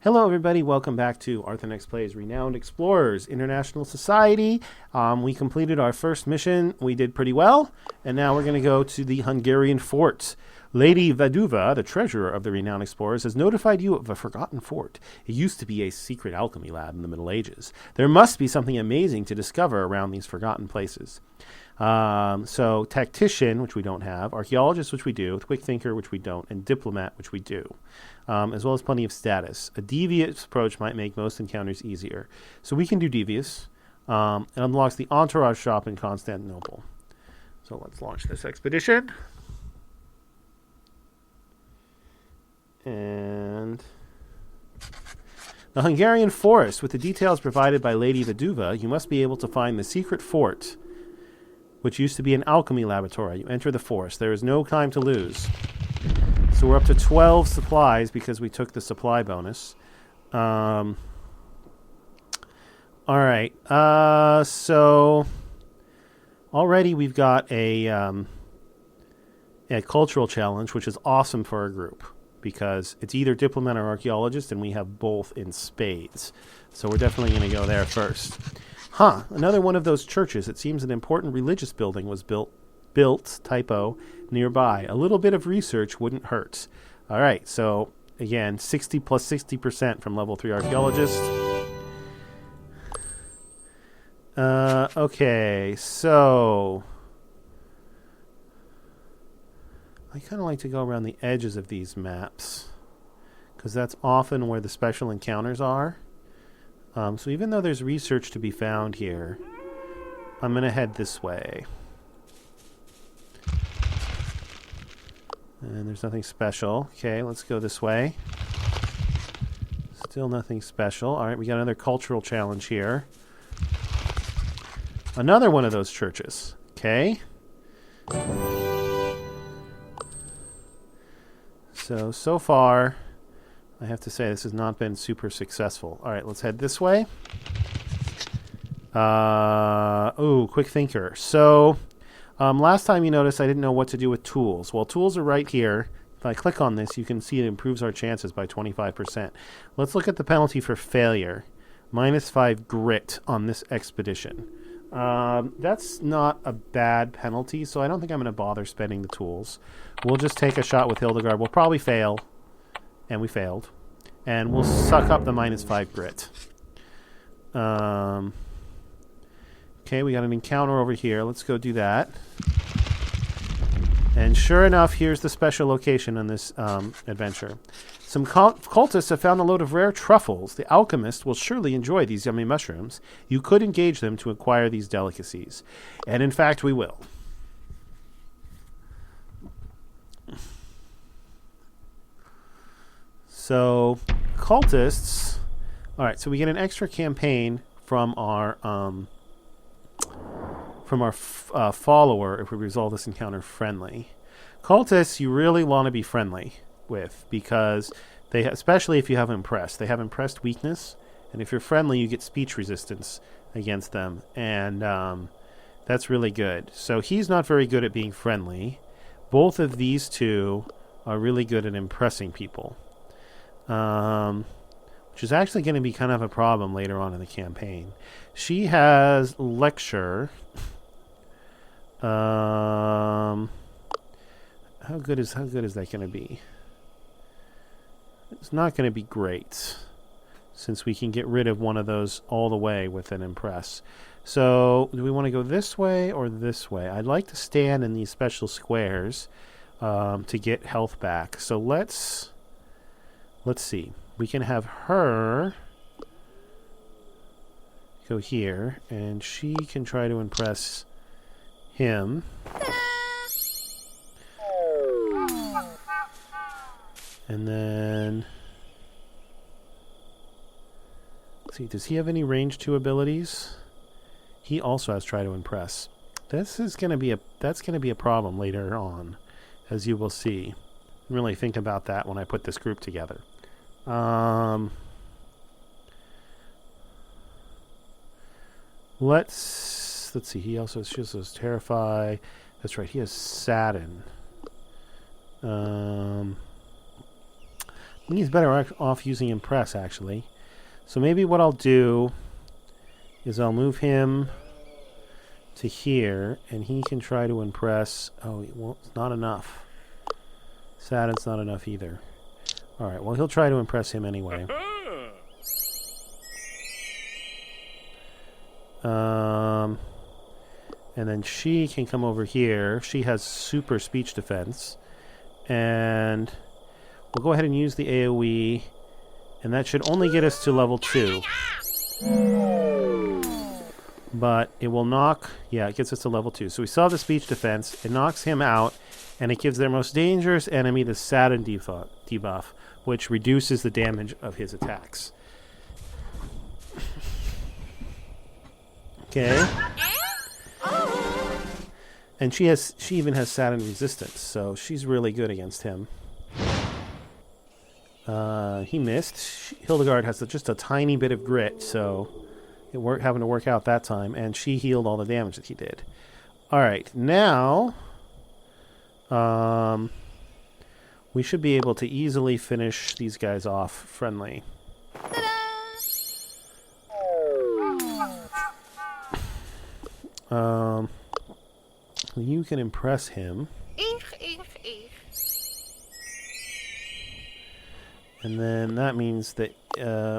Hello, everybody. Welcome back to Arthenex Plays Renowned Explorers International Society. We completed our first mission. We did pretty well. And now we're going to go to the Hungarian fort. Lady Vaduva, the treasurer of the Renowned Explorers, has notified you of a forgotten fort. It used to be a secret alchemy lab in the Middle Ages. There must be something amazing to discover around these forgotten places. So tactician, which we don't have, archaeologist, which we do, quick thinker, which we don't, and diplomat, which we do, as well as plenty of status. A devious approach might make most encounters easier. So we can do devious. It unlocks the entourage shop in Constantinople. So let's launch this expedition. And the Hungarian forest, with the details provided by Lady Vaduva, you must be able to find the secret fort, which used to be an alchemy laboratory. You enter the forest. There is no time to lose. So we're up to 12 supplies because we took the supply bonus. All right. So already we've got a cultural challenge, which is awesome for our group because it's either diplomat or archaeologist, and we have both in spades. So we're definitely going to go there first. Another one of those churches. It seems an important religious building was built, typo, nearby. A little bit of research wouldn't hurt. All right, so again, 60 plus 60% from level 3 archaeologist. Okay, so I kind of like to go around the edges of these maps because that's often where the special encounters are. So even though there's research to be found here, I'm going to head this way. And there's nothing special. Okay, let's go this way. Still nothing special. All right, we got another cultural challenge here. Another one of those churches. Okay. So far, I have to say this has not been super successful. All right, let's head this way. Quick thinker. So, last time you noticed I didn't know what to do with tools. Well, tools are right here. If I click on this, you can see it improves our chances by 25%. Let's look at the penalty for failure. -5 grit on this expedition. That's not a bad penalty, so I don't think I'm going to bother spending the tools. We'll just take a shot with Hildegard. We'll probably fail. And we failed. And we'll suck up the -5 grit. Okay, we got an encounter over here. Let's go do that. And sure enough, here's the special location on this adventure. Some cultists have found a load of rare truffles. The alchemist will surely enjoy these yummy mushrooms. You could engage them to acquire these delicacies. And in fact, we will. So, cultists. All right, so we get an extra campaign from our follower if we resolve this encounter friendly. Cultists, you really want to be friendly with because they, especially if you have impressed, they have impressed weakness, and if you're friendly, you get speech resistance against them, and that's really good. So he's not very good at being friendly. Both of these two are really good at impressing people. Which is actually going to be kind of a problem later on in the campaign. She has lecture. How good is that going to be? It's not going to be great, since we can get rid of one of those all the way with an impress. So, do we want to go this way or this way? I'd like to stand in these special squares to get health back. So let's see. We can have her go here, and she can try to impress him. And then, let's see, does he have any range 2 abilities? He also has try to impress. That's going to be a problem later on, as you will see. Really think about that when I put this group together. Let's see. He also has terrify. That's right. He has sadden. I think he's better off using Impress, actually. So maybe what I'll do is I'll move him to here, and he can try to impress. Oh, well, it's not enough. Saturn's not enough either. Alright, well, he'll try to impress him anyway. And then she can come over here. She has super speech defense. And we'll go ahead and use the AoE. And that should only get us to level 2. But it will knock... Yeah, it gets us to level 2. So we saw the speech defense. It knocks him out. And it gives their most dangerous enemy the Saturn debuff, which reduces the damage of his attacks. Okay. And she even has Saturn resistance, so she's really good against him. He missed. Hildegard has just a tiny bit of grit, so it having to work out that time, and she healed all the damage that he did. Alright, now we should be able to easily finish these guys off friendly. You can impress him. And then that means that,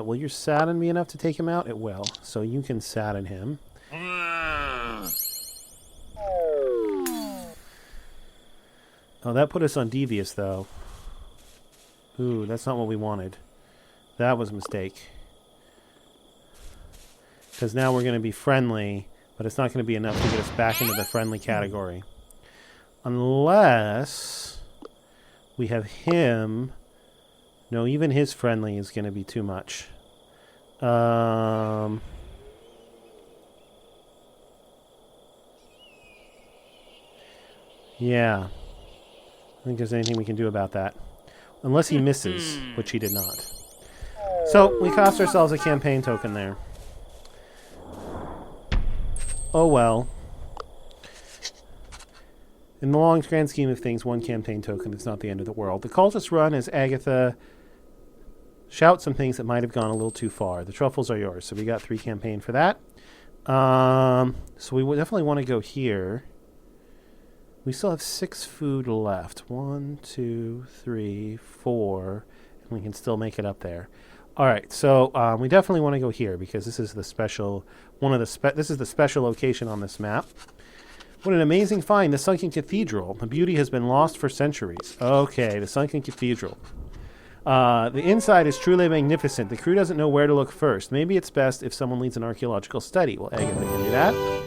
will your Saturn be enough to take him out? It will. So you can Saturn him. Oh, that put us on Devious, though. Ooh, that's not what we wanted. That was a mistake. Because now we're going to be friendly, but it's not going to be enough to get us back into the friendly category. Unless we have him... No, even his friendly is going to be too much. Yeah. I don't think there's anything we can do about that. Unless he misses, which he did not. So, we cost ourselves a campaign token there. Oh well. In the long grand scheme of things, one campaign token is not the end of the world. The cultist run as Agatha shouts some things that might have gone a little too far. The truffles are yours, so we got 3 campaign for that. So we definitely want to go here. We still have 6 food left. 1, 2, 3, 4, and we can still make it up there. All right, so we definitely want to go here because this is the special this is the special location on this map. What an amazing find, the sunken cathedral. The beauty has been lost for centuries. Okay, the sunken cathedral. The inside is truly magnificent. The crew doesn't know where to look first. Maybe it's best if someone leads an archaeological study. Well, Agatha can do that.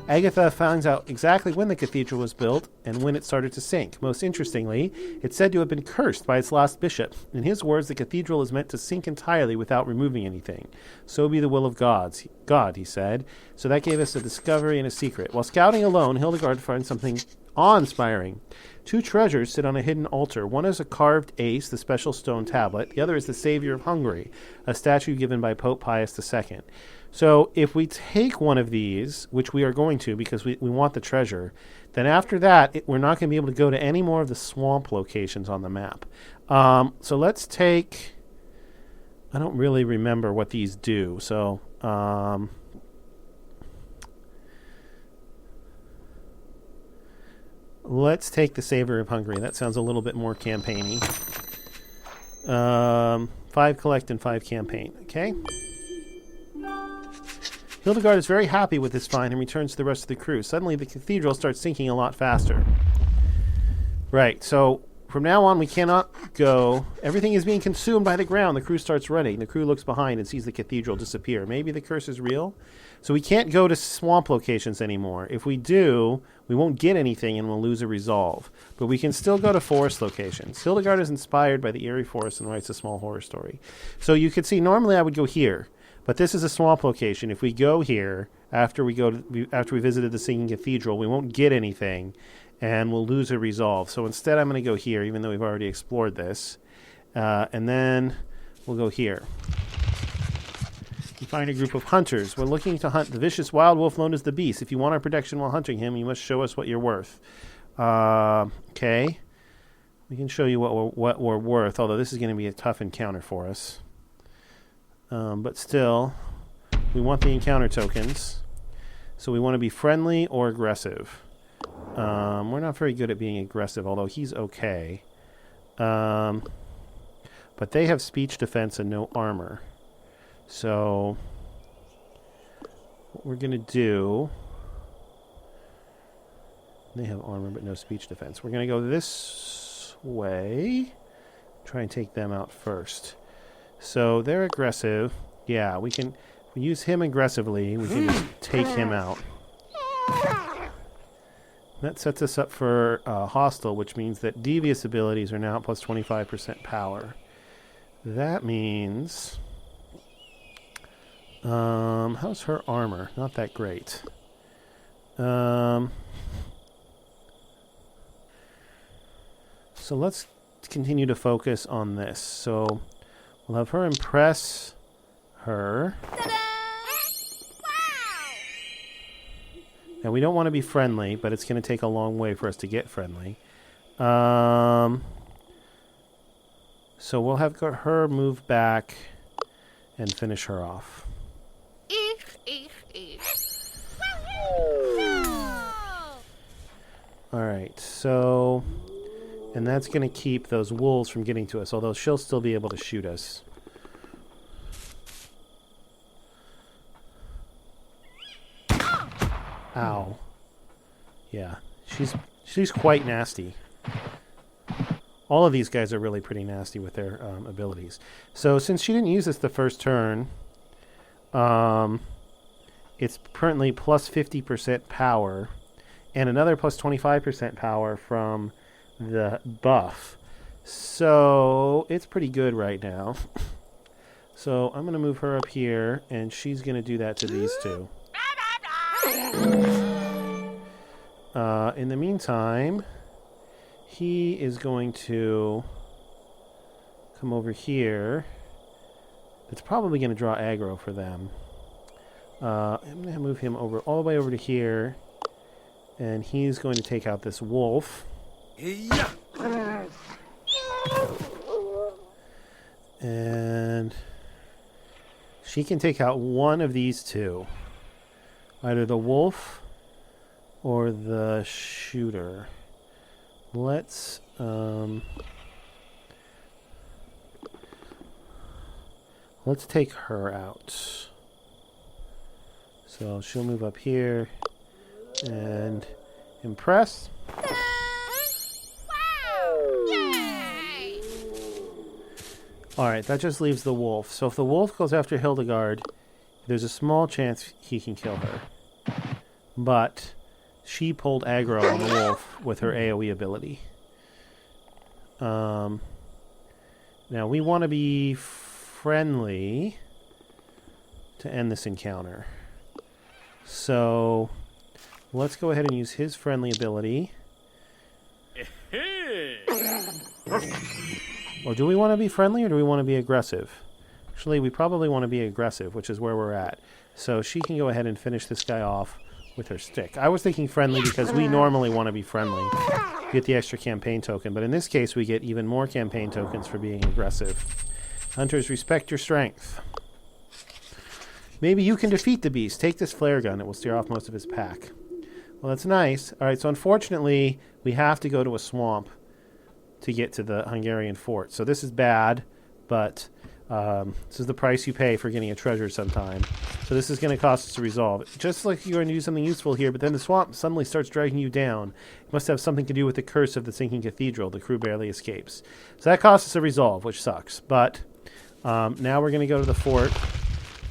Agatha finds out exactly when the cathedral was built and when it started to sink. Most interestingly, it's said to have been cursed by its last bishop. In his words, the cathedral is meant to sink entirely without removing anything. So be the will of God, he said. So that gave us a discovery and a secret. While scouting alone, Hildegard finds something awe-inspiring. 2 treasures sit on a hidden altar. One is a carved ace, the special stone tablet. The other is the Savior of Hungary, a statue given by Pope Pius II. So if we take one of these, which we are going to because we want the treasure, then after that, we're not going to be able to go to any more of the swamp locations on the map. So let's take... I don't really remember what these do. So let's take the Savior of Hungary. That sounds a little bit more campaigny. 5 collect and 5 campaign. Okay. Hildegard is very happy with this find and returns to the rest of the crew. Suddenly, the cathedral starts sinking a lot faster. Right, so from now on, we cannot go. Everything is being consumed by the ground. The crew starts running. The crew looks behind and sees the cathedral disappear. Maybe the curse is real? So we can't go to swamp locations anymore. If we do, we won't get anything and we'll lose a resolve. But we can still go to forest locations. Hildegard is inspired by the eerie forest and writes a small horror story. So you could see, normally I would go here. But this is a swamp location. If we go here, after we visited the Singing Cathedral, we won't get anything, and we'll lose a resolve. So instead I'm going to go here, even though we've already explored this. And then we'll go here. You find a group of hunters. We're looking to hunt the vicious wild wolf known as the Beast. If you want our protection while hunting him, you must show us what you're worth. Okay. We can show you what we're worth, although this is going to be a tough encounter for us. But still, we want the encounter tokens. So we want to be friendly or aggressive. We're not very good at being aggressive, although he's okay. But they have speech defense and no armor. So what we're going to do... They have armor but no speech defense. We're going to go this way. Try and take them out first. So they're aggressive. Yeah, we can use him aggressively. We can just take him out. That sets us up for hostile, which means that devious abilities are now plus 25% power. That means... how's her armor? Not that great. So let's continue to focus on this. So we'll have her impress her. Ta-da! Wow! Now we don't want to be friendly, but it's going to take a long way for us to get friendly. So we'll have her move back and finish her off. Alright, so... And that's going to keep those wolves from getting to us, although she'll still be able to shoot us. Ow. Yeah, she's quite nasty. All of these guys are really pretty nasty with their abilities. So since she didn't use this the first turn, it's currently plus 50% power, and another plus 25% power from the buff. So it's pretty good right now. So I'm going to move her up here, and she's going to do that to these two. In the meantime, he is going to come over here. It's probably going to draw aggro for them. I'm going to move him over all the way over to here, and he's going to take out this wolf. And she can take out one of these two. Either the wolf or the shooter. Let's take her out. So she'll move up here and impress. Alright, that just leaves the wolf. So if the wolf goes after Hildegard, there's a small chance he can kill her. But she pulled aggro on the wolf with her AoE ability. Now we want to be friendly to end this encounter. So let's go ahead and use his friendly ability. Or do we want to be friendly or do we want to be aggressive? Actually, we probably want to be aggressive, which is where we're at. So she can go ahead and finish this guy off with her stick. I was thinking friendly because we normally want to be friendly. Get the extra campaign token, but in this case we get even more campaign tokens for being aggressive. Hunters, respect your strength. Maybe you can defeat the beast. Take this flare gun. It will steer off most of his pack. Well, that's nice. Alright, so unfortunately we have to go to a swamp to get to the Hungarian fort. So this is bad, but this is the price you pay for getting a treasure sometime. So this is going to cost us to resolve. Just like you're going to do something useful here, but then the swamp suddenly starts dragging you down. It must have something to do with the curse of the sinking cathedral. The crew barely escapes. So that costs us a resolve, which sucks. But now we're going to go to the fort.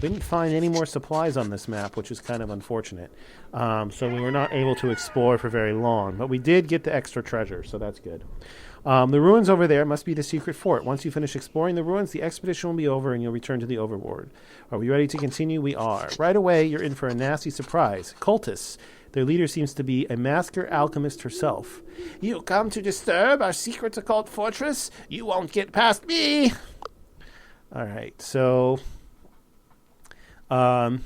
We didn't find any more supplies on this map, which is kind of unfortunate. So we were not able to explore for very long. But we did get the extra treasure, so that's good. The ruins over there must be the secret fort. Once you finish exploring the ruins, the expedition will be over and you'll return to the overworld. Are we ready to continue? We are. Right away, you're in for a nasty surprise. Cultists. Their leader seems to be a master alchemist herself. You come to disturb our secret occult fortress? You won't get past me! Alright, so... the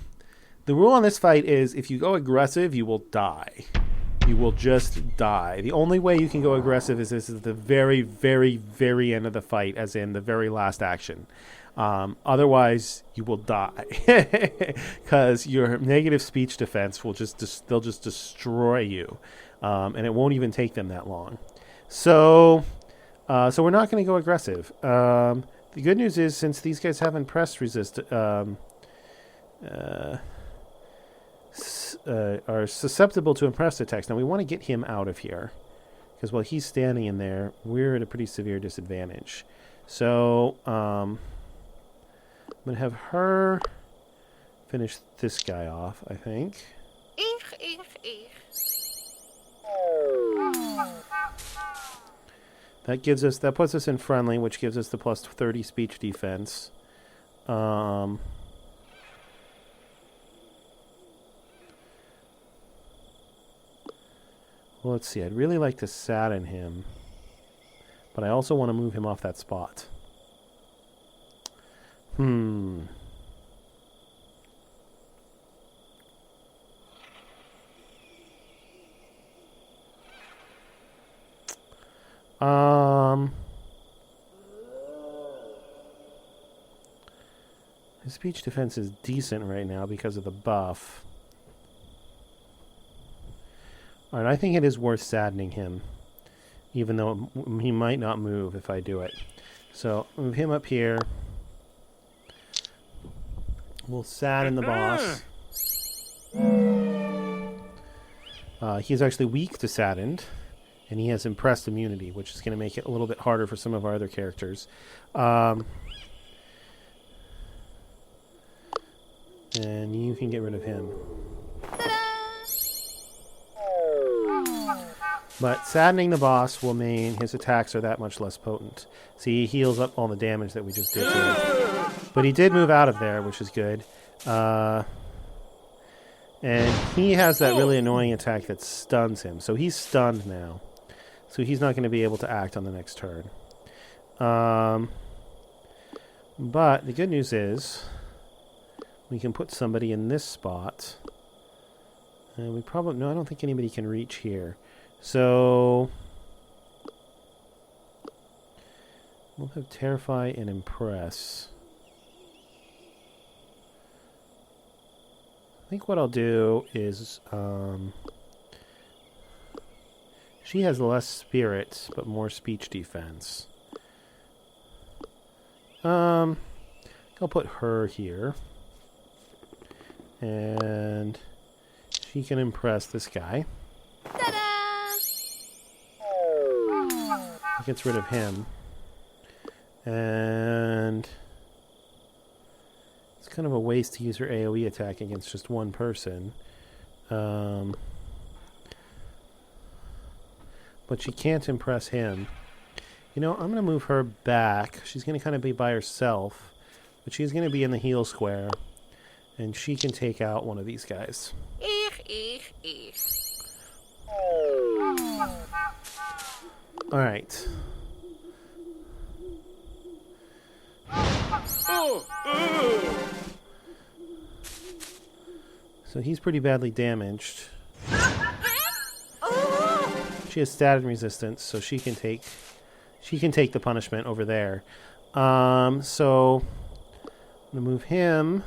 rule on this fight is if you go aggressive, you will die. you will just die. The only way you can go aggressive is this is the very, very, very end of the fight, as in the very last action. Otherwise, you will die because your negative speech defense will they'll just destroy you, and it won't even take them that long. So we're not going to go aggressive. The good news is, since these guys haven't pressed resist, are susceptible to impress attacks. Now we want to get him out of here because while he's standing in there, we're at a pretty severe disadvantage. So I'm going to have her finish this guy off, I think. That puts us in friendly, which gives us the plus 30 speech defense. Well, let's see. I'd really like to sadden him, but I also want to move him off that spot. His speech defense is decent right now because of the buff. Alright, I think it is worth saddening him, even though he might not move if I do it. So, move him up here. We'll sadden the boss. He's actually weak to saddened, and he has impressed immunity, which is going to make it a little bit harder for some of our other characters. And you can get rid of him. But saddening the boss will mean his attacks are that much less potent. See, he heals up all the damage that we just did to him. But he did move out of there, which is good. And he has that really annoying attack that stuns him. So he's stunned now. So he's not going to be able to act on the next turn. But the good news is we can put somebody in this spot. And we probably... No, I don't think anybody can reach here. So we'll have Terrify and Impress. I think what I'll do is she has less spirit but more speech defense. I'll put her here, and she can impress this guy. Gets rid of him, and it's kind of a waste to use her AoE attack against just one person, but she can't impress him. You know, I'm going to move her back. She's going to kind of be by herself, but she's going to be in the heal square, and she can take out one of these guys. Alright. So he's pretty badly damaged. She has statin resistance, so she can take the punishment over there. So I'm gonna move him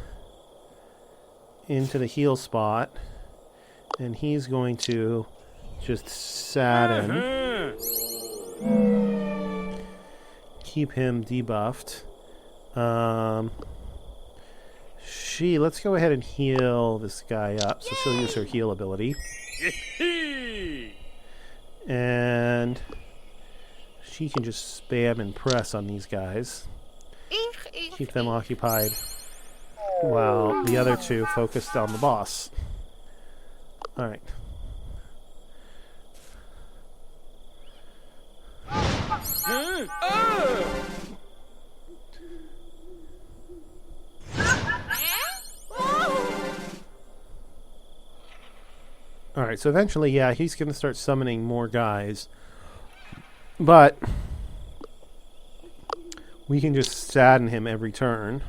into the heal spot, and he's going to just sadden. Keep him debuffed. Let's go ahead and heal this guy up, so she'll use her heal ability. And she can just spam and press on these guys. Keep them occupied while the other two focused on the boss. Alright. Alright, so eventually, yeah, he's going to start summoning more guys. But we can just sadden him every turn.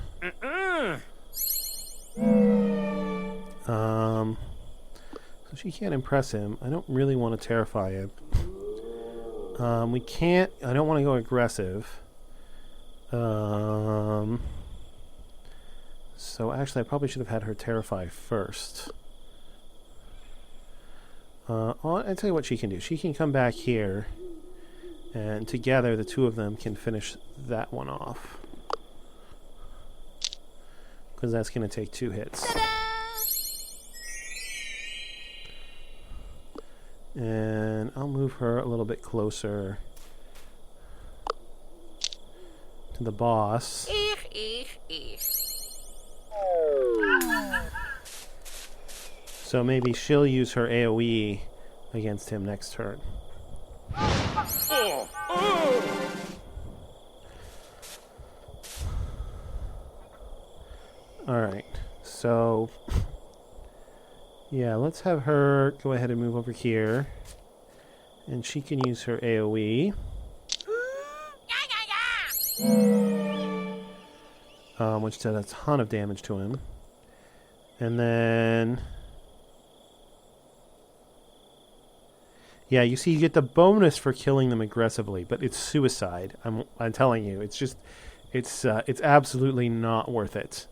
So She can't impress him. I don't really want to terrify him. We can't... I don't want to go aggressive. So actually, I probably should have had her terrify first. I'll tell you what she can do. She can come back here, and together the two of them can finish that one off. Because that's going to take 2 hits. And I'll move her a little bit closer to the boss. So maybe she'll use her AoE against him next turn. Alright, so... yeah, let's have her go ahead and move over here. And she can use her AoE. Which did a ton of damage to him. And then... yeah, you see, you get the bonus for killing them aggressively, but it's suicide. I'm telling you, it's just... it's absolutely not worth it.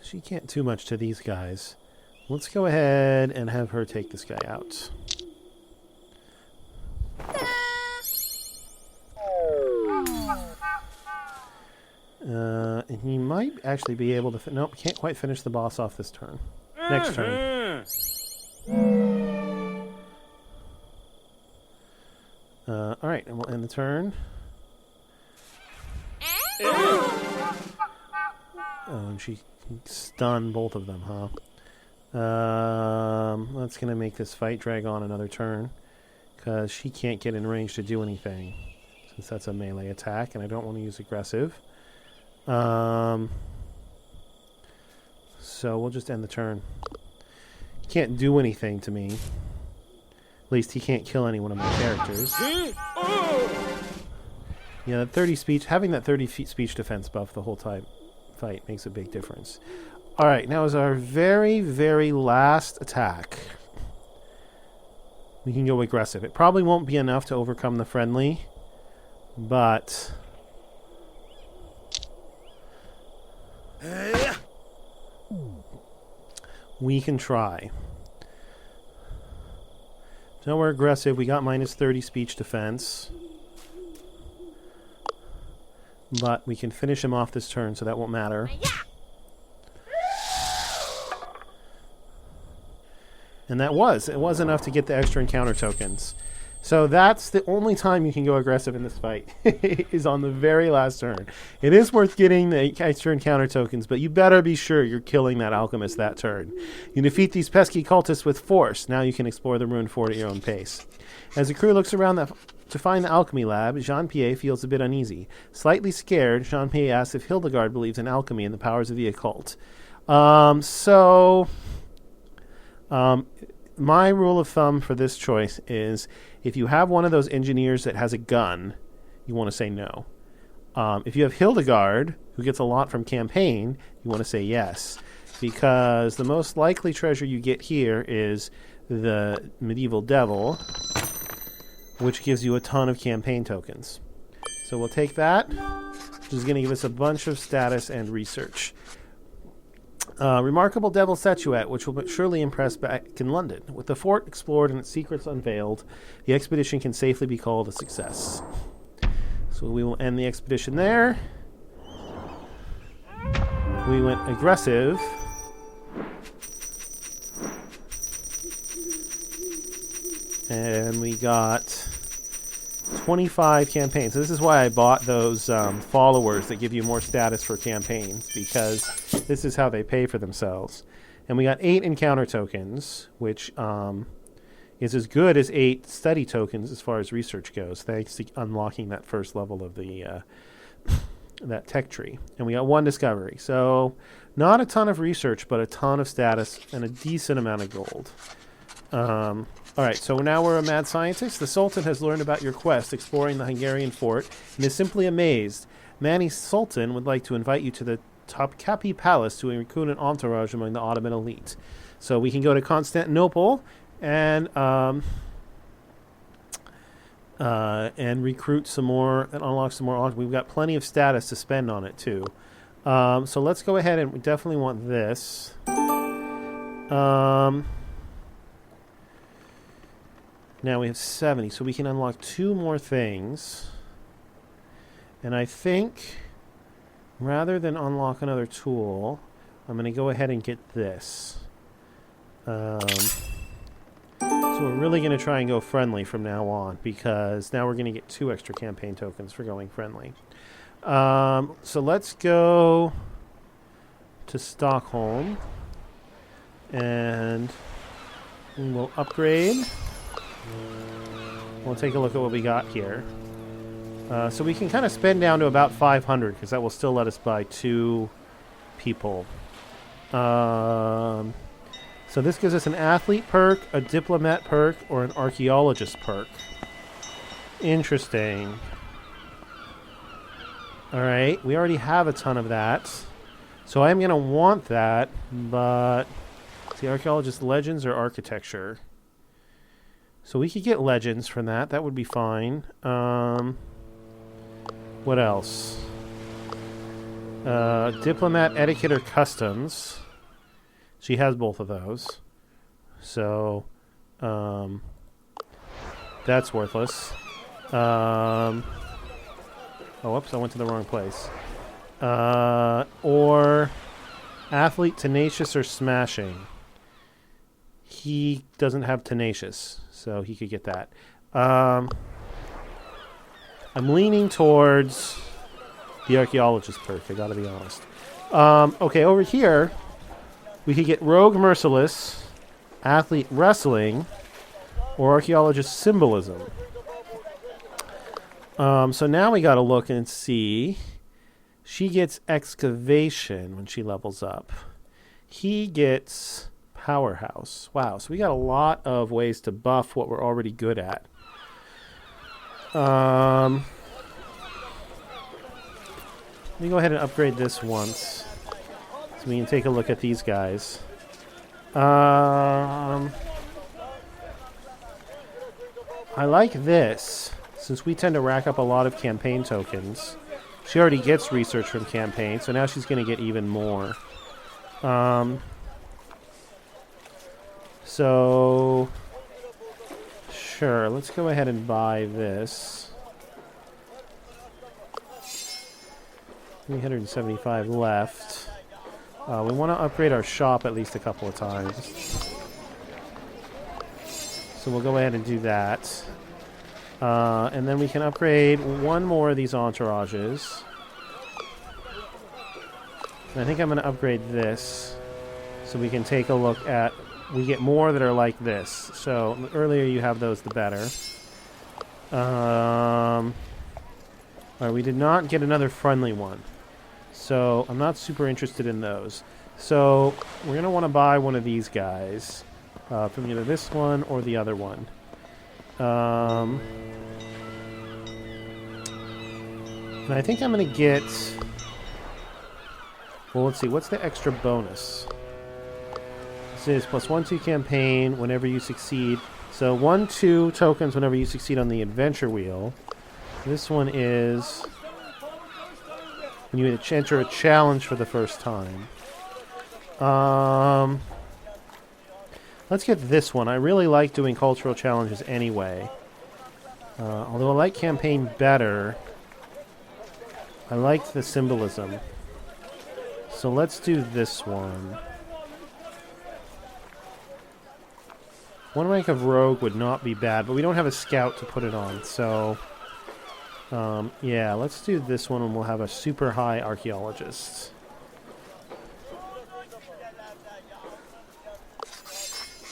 She can't do much to these guys. Let's go ahead and have her take this guy out. And he might actually be able to... nope, can't quite finish the boss off this turn. Next turn. Alright, and we'll end the turn. Oh, and she stunned both of them, huh? That's going to make this fight drag on another turn. Because she can't get in range to do anything. Since that's a melee attack, and I don't want to use aggressive. So we'll just end the turn. He can't do anything to me. At least he can't kill any one of my characters. Yeah, that 30 speech, having that 30 speech defense buff the whole time fight makes a big difference. Alright, now is our very, very last attack. We can go aggressive. It probably won't be enough to overcome the friendly, but... we can try. So we're aggressive. We got minus 30 speech defense. But we can finish him off this turn, so that won't matter. And it was enough to get the extra encounter tokens. So that's the only time you can go aggressive in this fight, is on the very last turn. It is worth getting the extra encounter tokens, but you better be sure you're killing that alchemist that turn. You defeat these pesky cultists with force. Now you can explore the ruined fort at your own pace. As the crew looks around to find the alchemy lab, Jean-Pierre feels a bit uneasy. Slightly scared, Jean-Pierre asks if Hildegard believes in alchemy and the powers of the occult. My rule of thumb for this choice is if you have one of those engineers that has a gun, you want to say no. If you have Hildegard, who gets a lot from campaign, you want to say yes. Because the most likely treasure you get here is the medieval devil, which gives you a ton of campaign tokens. So we'll take that, which is going to give us a bunch of status and research. Remarkable devil statuette, which will surely impress back in London. With the fort explored and its secrets unveiled, the expedition can safely be called a success. So we will end the expedition there. We went aggressive. And we got 25 campaigns. So this is why I bought those followers that give you more status for campaigns, because this is how they pay for themselves. And we got 8 encounter tokens, which is as good as 8 study tokens as far as research goes, thanks to unlocking that first level of the that tech tree. And we got 1 discovery. So not a ton of research, but a ton of status and a decent amount of gold. Alright, so now we're a mad scientist. The Sultan has learned about your quest exploring the Hungarian fort and is simply amazed. Manny Sultan would like to invite you to the Topkapi Palace to recruit an entourage among the Ottoman elite. So we can go to Constantinople and recruit some more and unlock some more. We've got plenty of status to spend on it too. So let's go ahead and we definitely want this. Now we have 70, so we can unlock 2 more things. And I think rather than unlock another tool, I'm going to go ahead and get this. So we're really going to try and go friendly from now on, because now we're going to get 2 extra campaign tokens for going friendly. So let's go to Stockholm, and we'll upgrade. We'll take a look at what we got here. So we can kind of spend down to about 500, because that will still let us buy 2 people. So this gives us an athlete perk, a diplomat perk, or an archaeologist perk. Interesting. Alright, we already have a ton of that. So I'm going to want that, but... See, archaeologist legends or architecture? So we could get legends from that. That would be fine. What else? Diplomat, etiquette, or customs. She has both of those. So, that's worthless. Oh, whoops, I went to the wrong place. Or athlete, tenacious, or smashing. He doesn't have tenacious, so he could get that. I'm leaning towards the archaeologist perk, I gotta be honest. Okay, over here, we could get rogue merciless, athlete wrestling, or archaeologist symbolism. So now we gotta look and see. She gets excavation when she levels up. He gets powerhouse. Wow, so we got a lot of ways to buff what we're already good at. Let me go ahead and upgrade this once, so we can take a look at these guys. I like this, since we tend to rack up a lot of campaign tokens. She already gets research from campaign, so now she's going to get even more. So, sure, let's go ahead and buy this. 375 left. We want to upgrade our shop at least a couple of times. So we'll go ahead and do that. And then we can upgrade 1 more of these entourages. And I think I'm going to upgrade this so we can take a look at... We get more that are like this. So the earlier you have those, the better. Alright, we did not get another friendly one. So I'm not super interested in those. So we're going to want to buy one of these guys. From either this one or the other one. And I think I'm going to get... Well, let's see. What's the extra bonus? This is +1/2 campaign whenever you succeed. So 1/2 tokens whenever you succeed on the adventure wheel. This one is when you enter a challenge for the first time. Let's get this one. I really like doing cultural challenges anyway. Although I like campaign better, I like the symbolism. So let's do this one. 1 rank of rogue would not be bad, but we don't have a scout to put it on, so... yeah, let's do this one and we'll have a super high archaeologist.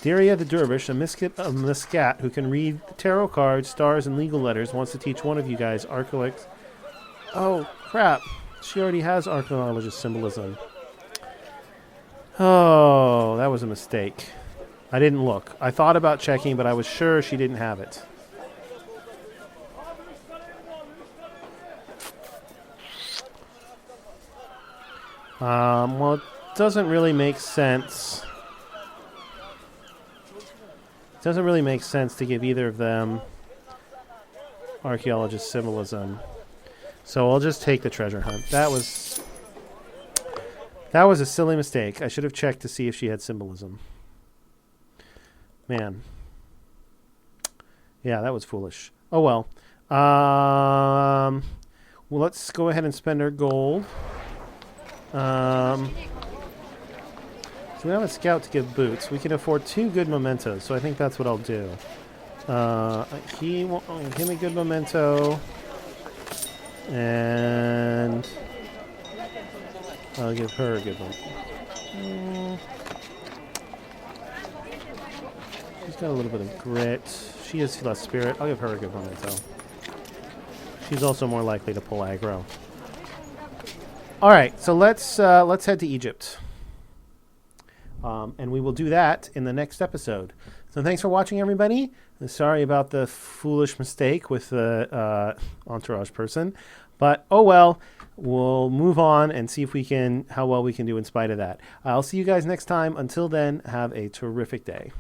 Daria the Dervish, a Muscat who can read tarot cards, stars, and legal letters, wants to teach one of you guys archaeologist... Oh, crap. She already has archaeologist symbolism. Oh, that was a mistake. I didn't look. I thought about checking, but I was sure she didn't have it. Well, it doesn't really make sense. It doesn't really make sense to give either of them archaeologist symbolism. So I'll just take the treasure hunt. That was a silly mistake. I should have checked to see if she had symbolism. Man. Yeah, that was foolish. Oh well. Well, let's go ahead and spend our gold. So we have a scout to give boots. We can afford 2 good mementos, so I think that's what I'll do. Give him a good memento. And I'll give her a good one. She's got a little bit of grit. She has less spirit. I'll give her a good memento. She's also more likely to pull aggro. All right, so let's head to Egypt, and we will do that in the next episode. So thanks for watching, everybody. Sorry about the foolish mistake with the entourage person, but oh well. We'll move on and see if how well we can do in spite of that. I'll see you guys next time. Until then, have a terrific day.